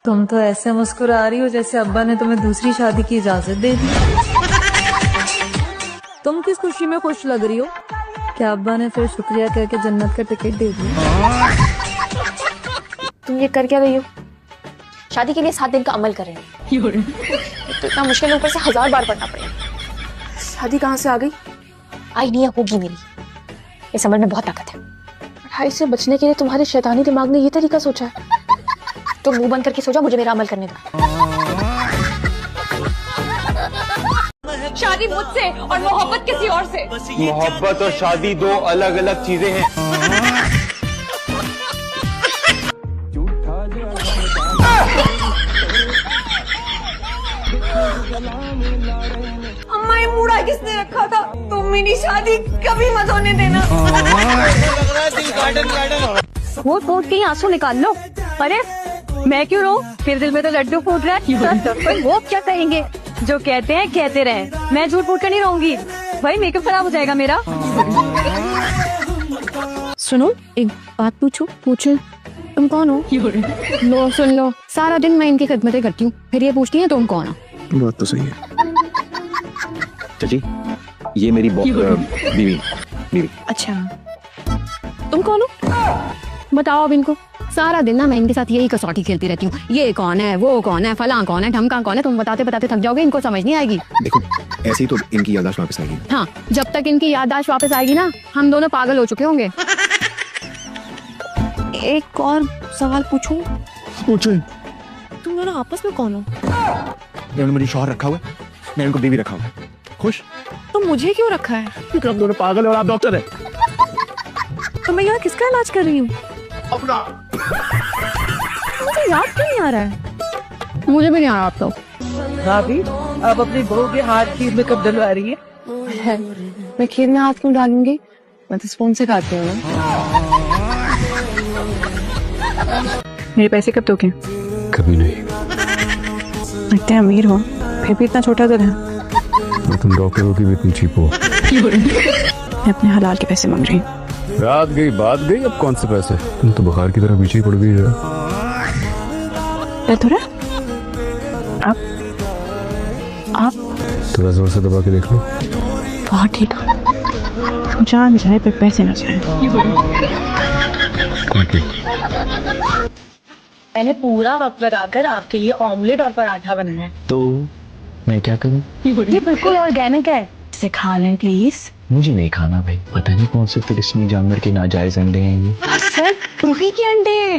तुम तो ऐसे मुस्कुरा रही हो जैसे अब्बा ने तुम्हें दूसरी शादी की इजाजत दे दी। तुम किस खुशी में खुश लग रही हो? क्या अब्बा ने फिर शुक्रिया कह के जन्नत का टिकट दे दिया? तुम ये कर क्या रही हो? शादी के लिए 7 दिन का अमल कर रहे हैं। तो इतना मुश्किल ऊपर से 1000 बार पढ़ना पड़ेगा। शादी कहाँ से आ गई? आई नहीं होगी मेरी। इस अमल में बहुत ताकत है। पढ़ाई से बचने के लिए तुम्हारे शैतानी दिमाग ने ये तरीका सोचा है। तो मुंह बंद करके सो जा, मुझे मेरा अमल करने दो। शादी मुझसे और मोहब्बत किसी और से। मोहब्बत और शादी 2 अलग अलग चीजें हैं। अम्मा ये मूड़ा किसने रखा था? तुम मेरी शादी कभी मत होने देना। वो फूट के आंसू निकाल लो। अरे मैं क्यों रो? फिर दिल में तो लड्डू फूट रहा है। वो क्या कहेंगे? जो कहते हैं कहते रहे। मैं झूठ फूट कर नहीं रहूंगी भाई, मेकअप खराब हो जाएगा मेरा। सुनो, एक बात पूछो। तुम कौन हो? लो सुन लो, सारा दिन मैं इनकी खिदमतें करती हूँ, फिर ये पूछती है तुम कौन हो? बात तो सही है। चाची, ये मेरी बीवी। अच्छा, तुम कौन हो? बताओ अब इनको। सारा दिन ना मैं इनके साथ यही कसौटी खेलती रहती हूँ। ये कौन है, वो कौन है, फलां कौन है, ढमका कौन है। तुम बताते बताते थक जाओगे, इनको समझ नहीं आएगी। देखो, ऐसे ही तो इनकी याददाश्त वापस आएगी। हाँ, जब तक इनकी याददाश्त वापस आएगी ना, हम दोनों पागल हो चुके होंगे। एक और सवाल पूछूं? पूछे। तुम दोनों आपस में कौन हो? मैंने मेरी शौहर रखा हुआ है, मैं इनको बीवी रखा हुआ है। खुश? तो मुझे क्यों रखा है? क्योंकि हम दोनों पागल है और आप डॉक्टर है। तो मैं यहाँ किसका इलाज कर रही हूँ? अपना। मुझे याद क्यों नहीं आ रहा है? मुझे भी नहीं आ रहा। आप तो भाभी अब अपनी बहू के हाथ खीर में कब डलवा रही है? मैं खीर में हाथ क्यों डालूंगी? मैं तो स्पून से खाती हूँ। मेरे पैसे कब दोगे? कभी नहीं। इतने अमीर हो फिर भी इतना छोटा दिल है। और तुम डॉक्टरों की भी इतनी चीप हो। मैं अपने हलाल के पैसे मांग रही हूँ। रात गई बात गई, अब कौन से पैसे? तुम तो बुखार की तरह पीछे ही पड़ गई है। दर्द हो रहा? आप थोड़ा जोर से दबा के देख लो। बहुत ठीक है। जान जाए पर पैसे ना जाए। मैंने पूरा वक्त लगाकर आपके लिए ऑमलेट और पराठा बनाया है। तो मैं क्या करूं? ये बिल्कुल ऑर्गेनिक है, इसे खा लें प्लीज। मुझे नहीं खाना भाई, पता नहीं कौन से फिलिस्तीनी जानवर के नाजायज अंडे हैं ये। सर, मुर्गी के अंडे।